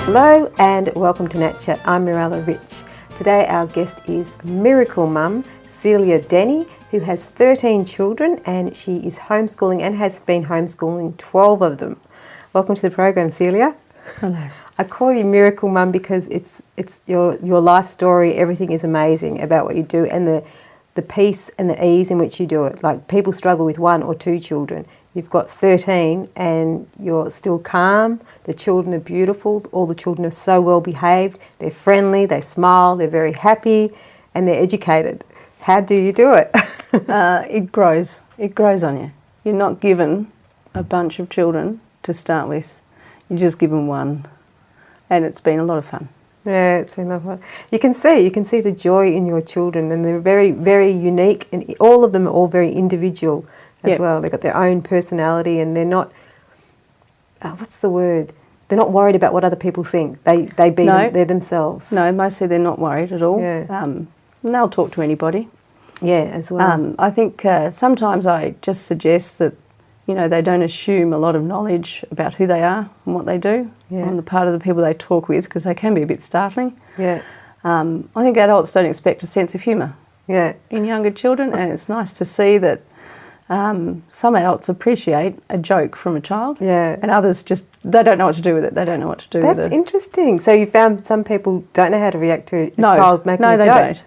Hello and welcome to Nat Chat. I'm Mirella Rich. Today our guest is miracle mum Celia Denney, who has 13 children and she is homeschooling and has been homeschooling 12 of them. Welcome to the program, Celia. Hello. I call you miracle mum because it's your life story. Everything is amazing about what you do and the peace and the ease in which you do it. Like, people struggle with 1 or 2 children. You've got 13 and you're still calm. The children are beautiful. All the children are so well behaved. They're friendly, they smile, they're very happy and they're educated. How do you do it? It grows. It grows on you. You're not given a bunch of children to start with. You're just given one. And it's been a lot of fun. Yeah, it's been a lot of fun. You can see the joy in your children, and they're very, very unique, and all of them are all very individual as well. They've got their own personality, and they're not, what's the word? They're not worried about what other people think. They're themselves. No, mostly they're not worried at all. Yeah. And they'll talk to anybody. Yeah, as well. I think sometimes I just suggest that, you know, they don't assume a lot of knowledge about who they are and what they do on the part of the people they talk with, because they can be a bit startling. Yeah. I think adults don't expect a sense of humour in younger children, and it's nice to see that some adults appreciate a joke from a child, and others just, they don't know what to do with it. They don't know what to do with it. That's interesting. So you found some people don't know how to react to a child making a joke? No, they don't.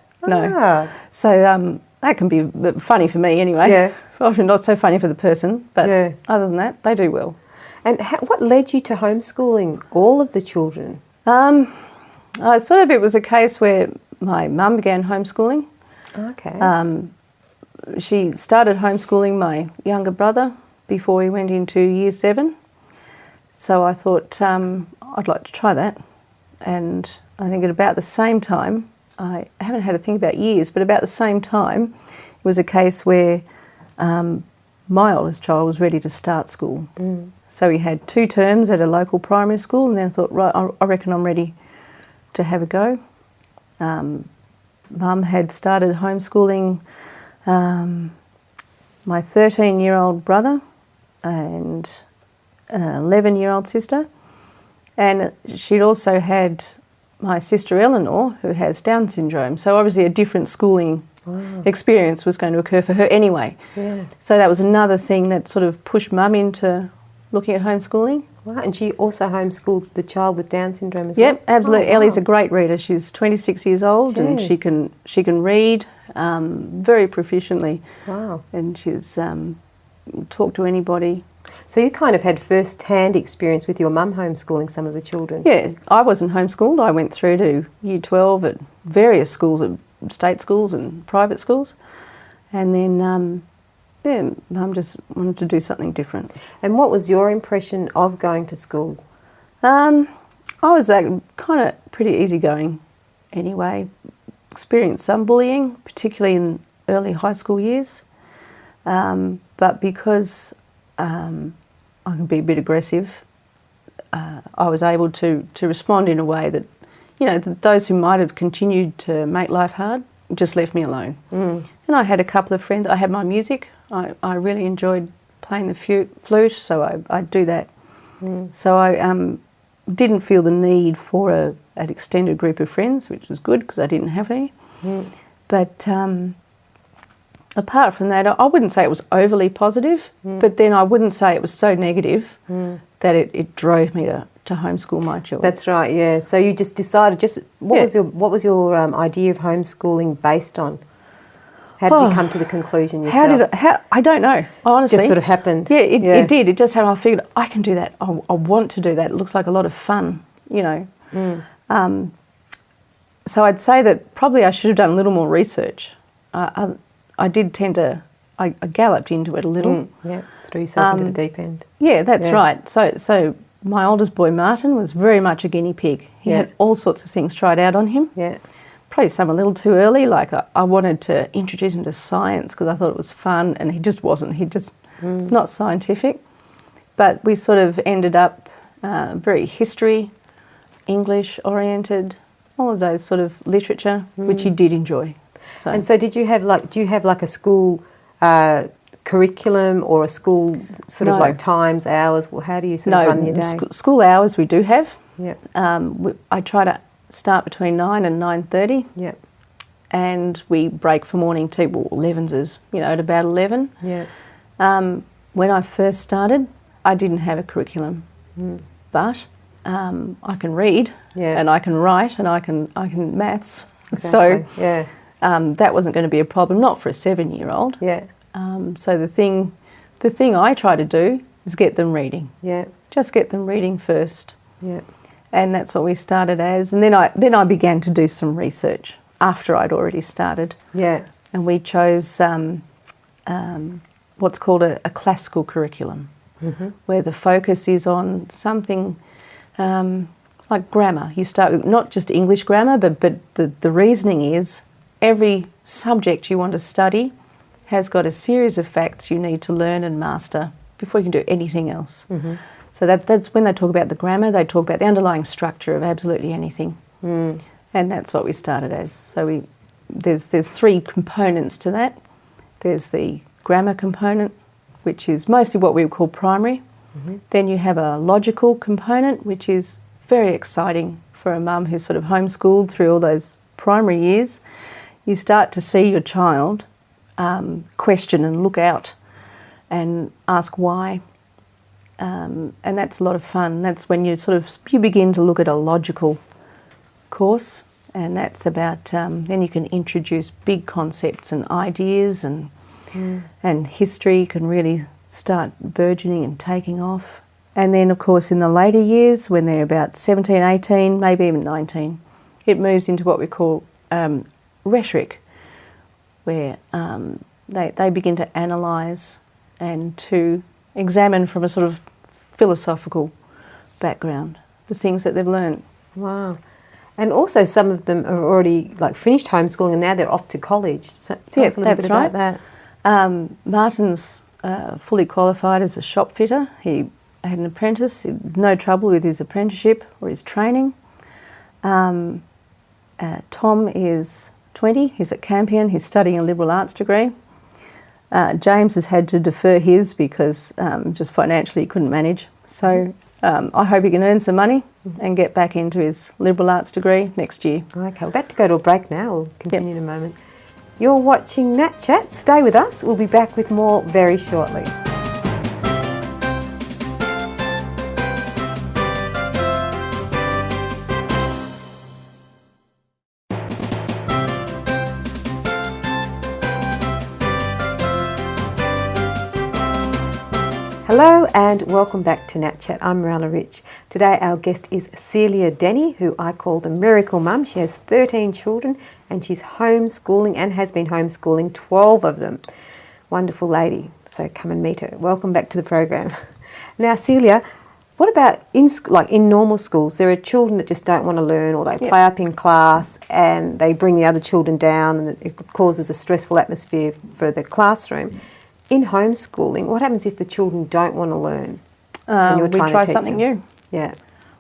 No. So that can be funny for me anyway. Yeah. Often not so funny for the person, but other than that, they do well. And what led you to homeschooling all of the children? It was a case where my mum began homeschooling. Okay. She started homeschooling my younger brother before he went into year 7. So I thought I'd like to try that. And I think at about the same time, I haven't had to think about years, but about the same time, it was a case where my oldest child was ready to start school. So he had 2 terms at a local primary school, and then I thought, right, I reckon I'm ready to have a go. Mum had started homeschooling my 13-year-old brother and an 11-year-old sister, and she'd also had my sister Eleanor, who has Down syndrome. So obviously a different schooling experience was going to occur for her anyway. Yeah. So that was another thing that sort of pushed Mum into looking at homeschooling. Wow, and she also homeschooled the child with Down syndrome as well? Yep, absolutely. Ellie's a great reader. She's 26 years old and she can read very proficiently. Wow. And she's talked to anybody. So you kind of had first-hand experience with your mum homeschooling some of the children? Yeah, I wasn't homeschooled. I went through to year 12 at various schools, at state schools and private schools. And then Mum just wanted to do something different. And what was your impression of going to school? I was kind of pretty easygoing anyway. Experienced some bullying, particularly in early high school years. But because I can be a bit aggressive, I was able to respond in a way that, you know, that those who might have continued to make life hard just left me alone. And I had a couple of friends. I had my music. I really enjoyed playing the flute, so I'd do that. So I didn't feel the need for an extended group of friends, which was good because I didn't have any. But apart from that, I wouldn't say it was overly positive, but then I wouldn't say it was so negative that it drove me to homeschool my children. That's right, yeah. So you just decided, what was your idea of homeschooling based on? How did you come to the conclusion yourself? I don't know, honestly. Just sort of happened. Yeah, it did. It just happened. I figured I can do that. I want to do that. It looks like a lot of fun, you know. So I'd say that probably I should have done a little more research. I did tend to, I galloped into it a little. Yeah, threw yourself into the deep end. Yeah, that's right. So my oldest boy, Martin, was very much a guinea pig. He had all sorts of things tried out on him. Yeah. Probably some a little too early. Like I wanted to introduce him to science because I thought it was fun, and he just wasn't. He just not scientific. But we sort of ended up very history, English oriented, all of those sort of literature, which he did enjoy. So. And so, do you have like a school curriculum or a school sort of like times, hours? Well, how do you sort of run your day? School hours we do have. Yep. I try to start between 9 and 9:30. Yep. And we break for morning tea. Well, 11's is, at about 11. Yep. When I first started, I didn't have a curriculum, but I can read, and I can write, and I can maths. Exactly. So that wasn't going to be a problem, not for a 7-year-old. Yeah. So the thing I try to do is get them reading. Yeah. Just get them reading first. Yeah. And that's what we started as. And then I began to do some research after I'd already started. Yeah. And we chose what's called a classical curriculum, where the focus is on something like grammar. You start with not just English grammar, but the reasoning is every subject you want to study has got a series of facts you need to learn and master before you can do anything else. So that's when they talk about the grammar, they talk about the underlying structure of absolutely anything. And that's what we started as. So there's 3 components to that. There's the grammar component, which is mostly what we would call primary. Then you have a logical component, which is very exciting for a mum who's sort of homeschooled through all those primary years. You start to see your child question and look out and ask why. And that's a lot of fun. That's when you begin to look at a logical course, and that's about then you can introduce big concepts and ideas, and history can really start burgeoning and taking off. And then of course in the later years, when they're about 17, 18, maybe even 19, it moves into what we call rhetoric, where they begin to analyse and to examine from a sort of philosophical background the things that they've learned. Wow. And also some of them are already finished homeschooling and now they're off to college. So tell us a little bit about that. Martin's fully qualified as a shop fitter. He had an apprentice. He had no trouble with his apprenticeship or his training. Tom is 20. He's at Campion. He's studying a liberal arts degree. James has had to defer his because just financially he couldn't manage. So I hope he can earn some money and get back into his liberal arts degree next year. Okay, we're about to go to a break now. We'll continue in a moment. You're watching Nat Chat. Stay with us. We'll be back with more very shortly. Hello and welcome back to Nat Chat. I'm Mirella Rich. Today our guest is Celia Denney, who I call the Miracle Mum. She has 13 children and she's homeschooling and has been homeschooling 12 of them. Wonderful lady. So come and meet her. Welcome back to the program. Now Celia, what about in normal schools? There are children that just don't want to learn, or they play up in class and they bring the other children down, and it causes a stressful atmosphere for the classroom. In homeschooling, what happens if the children don't want to learn? And you're trying we try to teach something them? new. Yeah.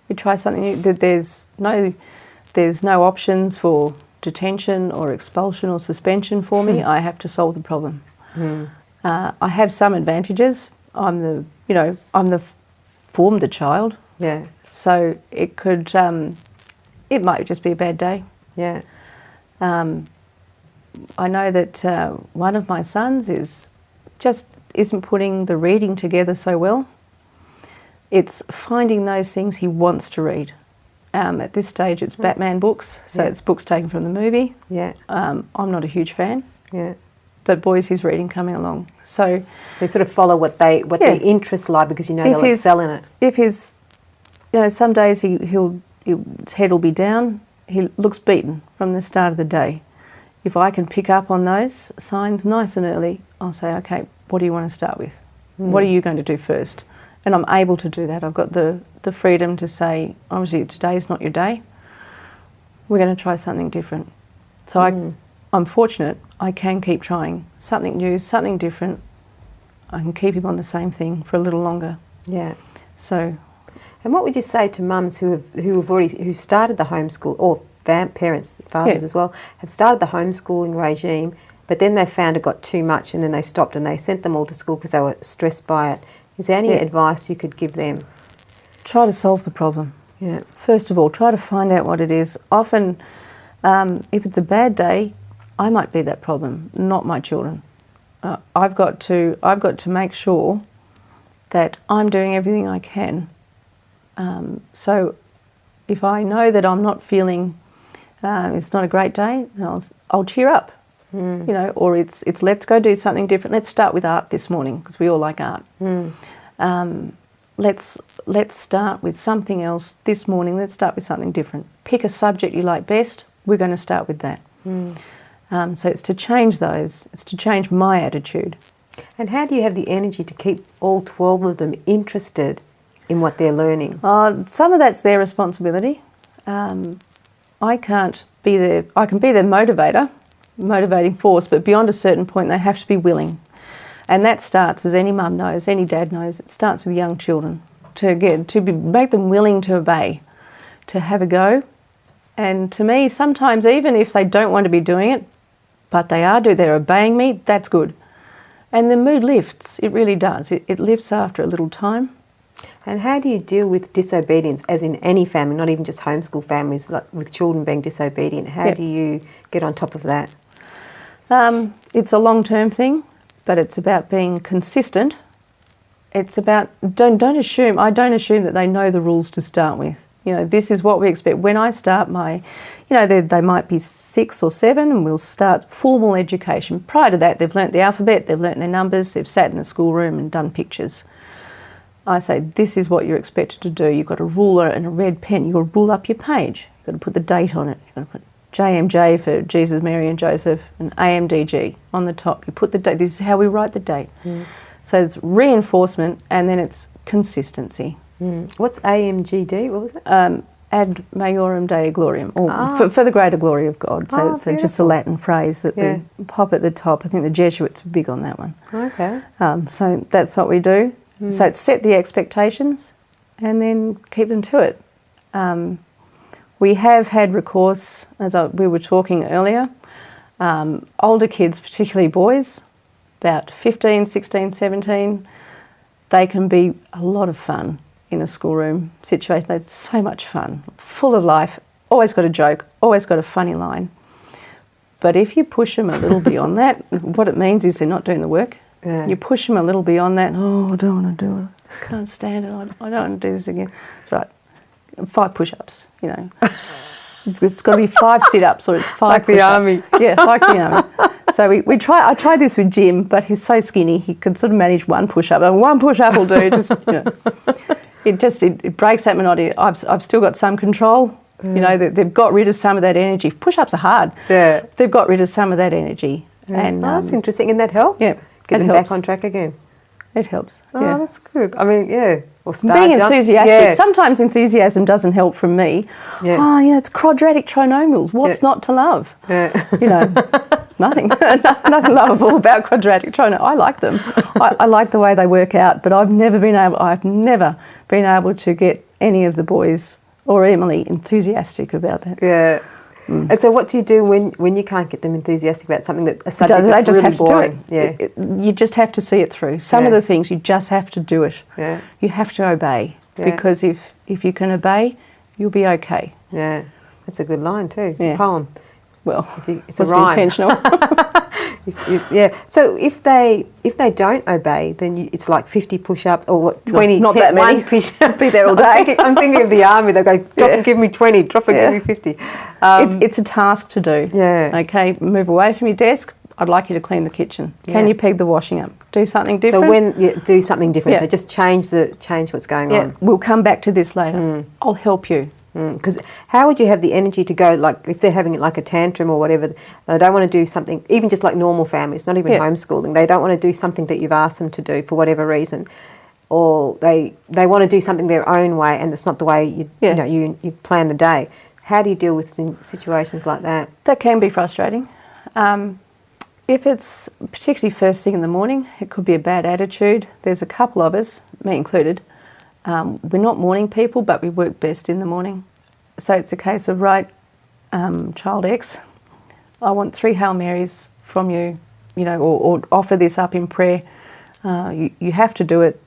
We try something new. There's no options for detention or expulsion or suspension for me. I have to solve the problem. I have some advantages. I'm formed the child. Yeah. So it could, it might just be a bad day. Yeah. I know that one of my sons isn't putting the reading together so well. It's finding those things he wants to read. At this stage it's Batman books, so it's books taken from the movie. Yeah. I'm not a huge fan. Yeah. But boys, he's reading coming along. So you sort of follow what their interests lie, because you know they'll excel in it. If his, some days his head will be down, he looks beaten from the start of the day. If I can pick up on those signs nice and early, I'll say, okay, what do you want to start with? What are you going to do first? And I'm able to do that. I've got the freedom to say, obviously today's not your day. We're going to try something different. So I'm fortunate. I can keep trying something new, something different. I can keep him on the same thing for a little longer. Yeah. So. And what would you say to mums who started the homeschool, or parents, fathers as well, have started the homeschooling regime, but then they found it got too much and then they stopped and they sent them all to school because they were stressed by it? Is there any advice you could give them? Try to solve the problem. Yeah. First of all, try to find out what it is. Often, if it's a bad day, I might be that problem, not my children. I've got to make sure that I'm doing everything I can. So if I know that I'm not feeling, it's not a great day, I'll cheer up. You know, or it's let's go do something different. Let's start with art this morning because we all like art. Let's start with something else this morning. Let's start with something different. Pick a subject you like best. We're going to start with that. So it's to change those. It's to change my attitude. And how do you have the energy to keep all 12 of them interested in what they're learning? Some of that's their responsibility. I can't be their. I can be their motivating force, but beyond a certain point, they have to be willing. And that starts, as any mum knows, any dad knows, it starts with young children make them willing to obey, to have a go. And to me, sometimes even if they don't want to be doing it, but they're obeying me, that's good. And the mood lifts, it really does. It lifts after a little time. And how do you deal with disobedience, as in any family, not even just homeschool families, like with children being disobedient? How do you get on top of that? It's a long-term thing, but it's about being consistent. It's about, don't assume that they know the rules to start with. You know, this is what we expect. When I start they might be 6 or 7 and we'll start formal education. Prior to that, they've learnt the alphabet, they've learnt their numbers, they've sat in the schoolroom and done pictures. I say, this is what you're expected to do. You've got a ruler and a red pen. You've got to rule up your page. You've got to put the date on it. You've got to put JMJ for Jesus, Mary and Joseph, and AMDG on the top. You put the date. This is how we write the date. So it's reinforcement and then it's consistency. What's AMGD? What was it? Ad Majorem Dei Gloriam, or for the greater glory of God. So just a Latin phrase that we pop at the top. I think the Jesuits are big on that one. Okay. So that's what we do. So it's set the expectations and then keep them to it. We have had recourse, as we were talking earlier, older kids, particularly boys, about 15, 16, 17, they can be a lot of fun in a schoolroom situation. It's so much fun, full of life, always got a joke, always got a funny line. But if you push them a little beyond that, what it means is they're not doing the work. Yeah. You push them a little beyond that, oh, I don't want to do it, I can't stand it, I don't want to do this again. That's right, 5 push-ups, you know. It's got to be 5 sit-ups or it's 5 like push-ups. The army. Yeah, like the army. So I tried this with Jim, but he's so skinny, he could sort of manage 1 push-up. And 1 push-up will do, just, you know. It breaks that monotony. I've still got some control. You know, they've got rid of some of that energy. Push-ups are hard. Yeah. They've got rid of some of that energy. Yeah. And that's interesting, and that helps? Yeah. Get them back on track again. It helps. Oh, yeah. That's good. I mean, yeah. Or being enthusiastic. Sometimes enthusiasm doesn't help from me. Yeah. Oh, you know, it's quadratic trinomials. What's not to love? Yeah. You know, nothing. Nothing lovable about quadratic trinomials. I like them. I like the way they work out, but I've never been able to get any of the boys or Emily enthusiastic about that. Yeah. And so what do you do when you can't get them enthusiastic about something that a subject that's really boring? Yeah. You just have to see it through. Some of the things you just have to do it. Yeah. You have to obey because if you can obey, you'll be okay. Yeah. That's a good line too. It's a poem. Well, it's a rhyme. Intentional. So if they don't obey, then it's like 50 push-ups or what? 20. Not that many. Push-ups. Be there all day. I'm thinking of the army. They go drop and give me 20. Drop and give me 50. It's a task to do. Yeah. Okay. Move away from your desk. I'd like you to clean the kitchen. Can you peg the washing up? Do something different. So when you do something different, so just change what's going on. We'll come back to this later. I'll help you. Because how would you have the energy to go, like, if they're having like a tantrum or whatever, they don't want to do something, even just like normal families, not even homeschooling, they don't want to do something that you've asked them to do for whatever reason, or they want to do something their own way and it's not the way you plan the day. How do you deal with situations like that? That can be frustrating. If it's particularly first thing in the morning, it could be a bad attitude. There's a couple of us, me included, we're not morning people, but we work best in the morning. So it's a case of, right, child X, I want 3 Hail Marys from you, you know, or offer this up in prayer. You have to do it.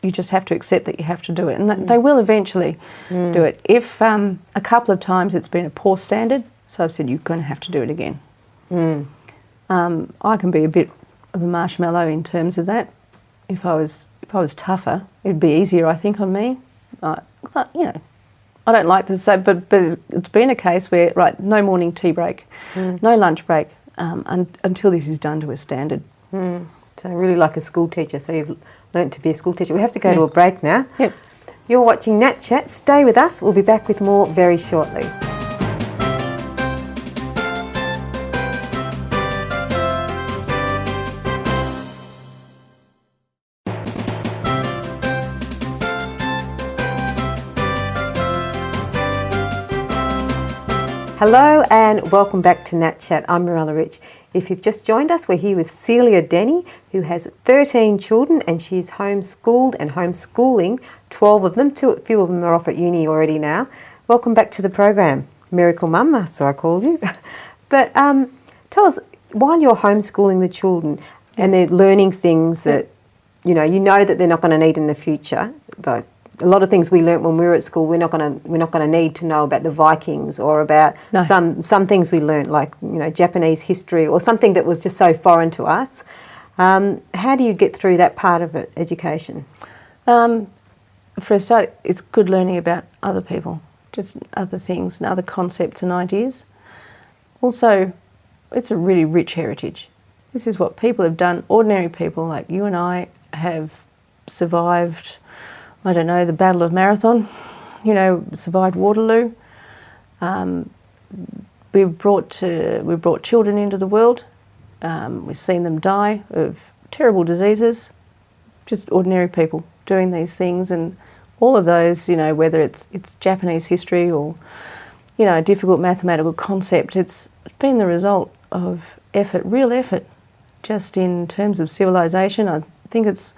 you just have to accept that you have to do it, and that they will eventually do it. If a couple of times it's been a poor standard, so I've said you're going to have to do it again. I can be a bit of a marshmallow in terms of that. If I was tougher, it'd be easier, I think, on me. I don't like to say, but it's been a case where, right, no morning tea break, no lunch break, until this is done to a standard. So really like a school teacher. So you've learnt to be a school teacher. We have to go to a break now. Yep. You're watching Nat Chat. Stay with us. We'll be back with more very shortly. Hello and welcome back to Nat Chat. I'm Mirella Rich. If you've just joined us, we're here with Celia Denney, who has 13 children, and she's homeschooled and homeschooling 12 of them. A few of them are off at uni already now. Welcome back to the program, Miracle Mum, so I call you. But tell us, while you're homeschooling the children and they're learning things that you know that they're not going to need in the future, like a lot of things we learnt when we were at school, we're not going to need to know about the Vikings or about some things we learnt, like Japanese history or something that was just so foreign to us. How do you get through that part of it, education? For a start, it's good learning about other people, just other things and other concepts and ideas. Also, it's a really rich heritage. This is what people have done. Ordinary people like you and I have survived, I don't know, the Battle of Marathon, survived Waterloo. We brought children into the world. We've seen them die of terrible diseases. Just ordinary people doing these things, and all of those, whether it's Japanese history or, a difficult mathematical concept, it's been the result of effort, real effort, just in terms of civilization. I think it's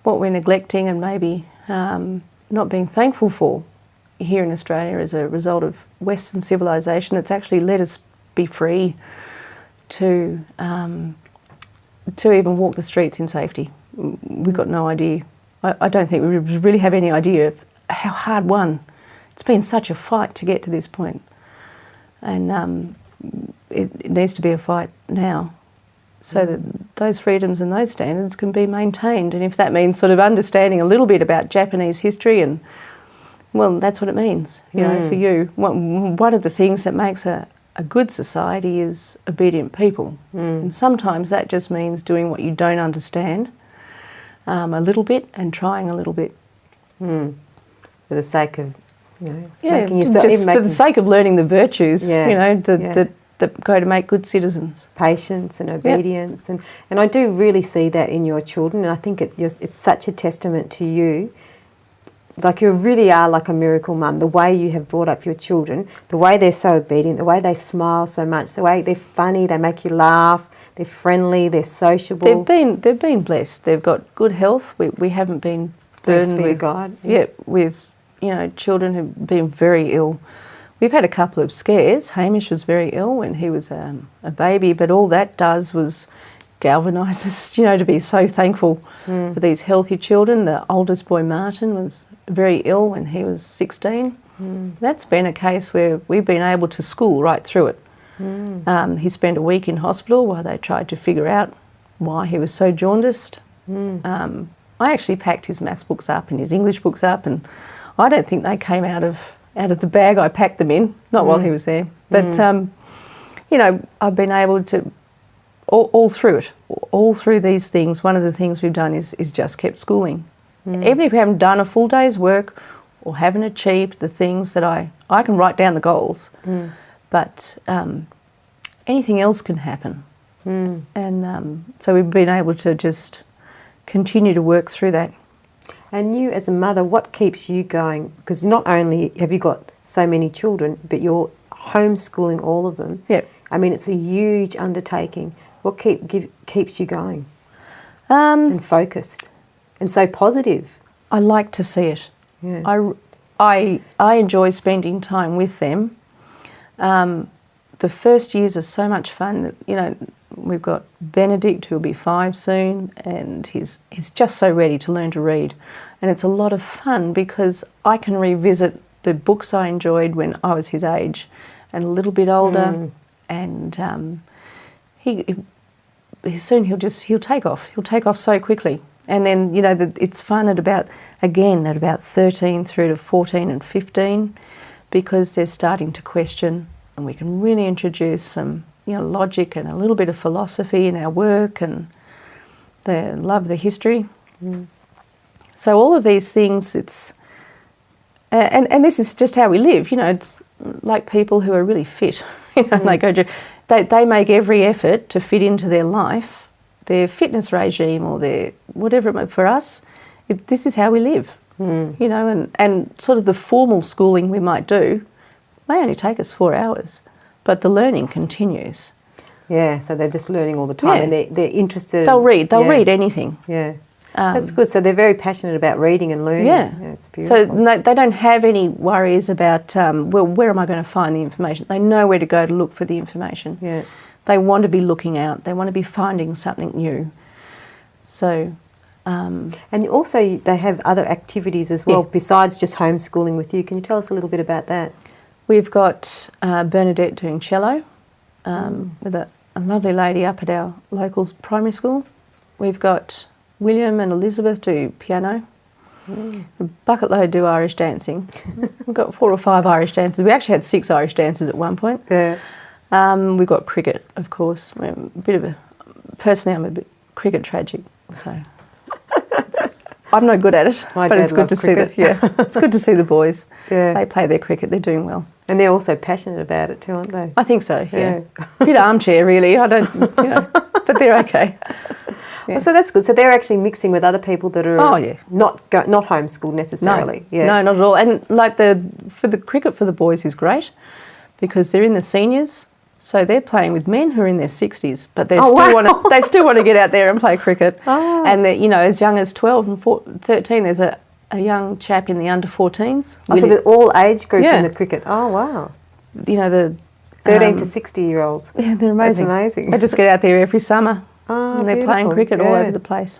what we're neglecting and maybe not being thankful for here in Australia as a result of Western civilization that's actually let us be free to even walk the streets in safety. We've got no idea. I don't think we really have any idea of how hard won. It's been such a fight to get to this point. And it needs to be a fight now, so that those freedoms and those standards can be maintained. And if that means sort of understanding a little bit about Japanese history, and well, that's what it means, for you. One of the things that makes a good society is obedient people. And sometimes that just means doing what you don't understand a little bit and trying a little bit. For the sake of, making yourself... Just for the sake of learning the virtues, that go to make good citizens. Patience and obedience. And I do really see that in your children, and I think it's such a testament to you. Like, you really are like a miracle mum, the way you have brought up your children, the way they're so obedient, the way they smile so much, the way they're funny, they make you laugh, they're friendly, they're sociable. They've been blessed. They've got good health. We haven't been burdened with God. With children who've been very ill. We've had a couple of scares. Hamish was very ill when he was a baby, but all that does was galvanise us, to be so thankful for these healthy children. The oldest boy, Martin, was very ill when he was 16. That's been a case where we've been able to school right through it. He spent a week in hospital while they tried to figure out why he was so jaundiced. I actually packed his maths books up and his English books up, and I don't think they came out of the bag I packed them in, not while he was there. But, I've been able to, all through it, all through these things, one of the things we've done is just kept schooling. Even if we haven't done a full day's work or haven't achieved the things that I can write down the goals, but anything else can happen. And so we've been able to just continue to work through that. And you, as a mother, what keeps you going? Because not only have you got so many children, but you're homeschooling all of them. Yep. I mean, it's a huge undertaking. What keeps you going and focused and so positive? I like to see it. Yeah. I enjoy spending time with them. The first years are so much fun. We've got Benedict, who'll be 5 soon, and he's just so ready to learn to read. And it's a lot of fun because I can revisit the books I enjoyed when I was his age and a little bit older, and he'll take off. He'll take off so quickly. And then, it's fun at about 13 through to 14 and 15, because they're starting to question, and we can really introduce some, logic and a little bit of philosophy in our work, and they love the history. So all of these things, and this is just how we live. It's like people who are really fit. They make every effort to fit into their life, their fitness regime, or their whatever. For us, this is how we live. And sort of the formal schooling we might do may only take us 4 hours, but the learning continues. Yeah, so they're just learning all the time, and they're interested. They'll read anything. Yeah. That's good. So they're very passionate about reading and learning. Yeah. It's beautiful. So they don't have any worries about, where am I going to find the information? They know where to go to look for the information. Yeah. They want to be looking out. They want to be finding something new. So... and also they have other activities as well besides just homeschooling with you. Can you tell us a little bit about that? We've got Bernadette doing cello with a lovely lady up at our local primary school. We've got William and Elizabeth do piano. Bucket load do Irish dancing. We've got 4 or 5 Irish dancers. We actually had 6 Irish dancers at one point. Yeah. We've got cricket, of course. Personally, I'm a bit cricket tragic, so... I'm not good at it, but it's good to see it's good to see the boys. Yeah. They play their cricket. They're doing well, and they're also passionate about it too, aren't they? I think so. Yeah, a bit armchair, really. I don't, but they're okay. Yeah. Well, so that's good. So they're actually mixing with other people that are not homeschooled necessarily. No, no, not at all. And like for the cricket for the boys is great because they're in the seniors. So they're playing with men who are in their 60s, but they still want to get out there and play cricket. Oh. And as young as 12 and 13, there's a young chap in the under 14s. Oh, so they're all age group in the cricket. Oh wow! The 13 to 60-year-olds. Yeah, they're amazing. That's amazing. They just get out there every summer, and they're beautiful. playing cricket all over the place.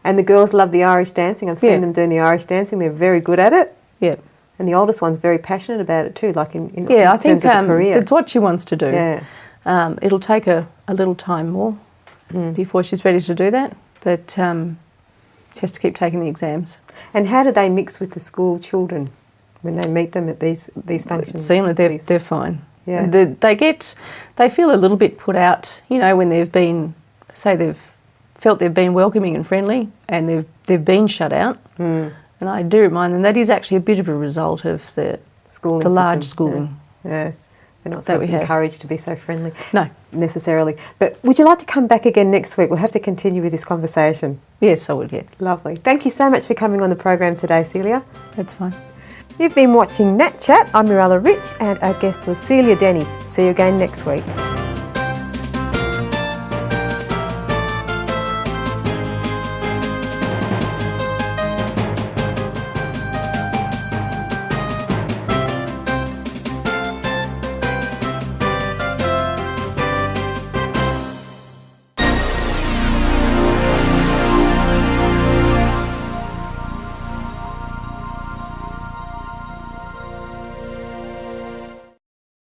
And the girls love the Irish dancing. I've seen them doing the Irish dancing. They're very good at it. Yeah. And the oldest one's very passionate about it too, like in I think terms of the career. That's what she wants to do. Yeah. It'll take her a little time more before she's ready to do that, but she has to keep taking the exams. And how do they mix with the school children when they meet them at these functions? Seemingly they're fine. Yeah. They feel a little bit put out, when they've been, say they've felt they've been welcoming and friendly, and they've been shut out. And I do remind them that is actually a bit of a result of the large schooling. Yeah. They're not so encouraged to be so friendly. No. Necessarily. But would you like to come back again next week? We'll have to continue with this conversation. Yes, I would, yeah. Lovely. Thank you so much for coming on the program today, Celia. That's fine. You've been watching Nat Chat. I'm Mirella Rich and our guest was Celia Denney. See you again next week.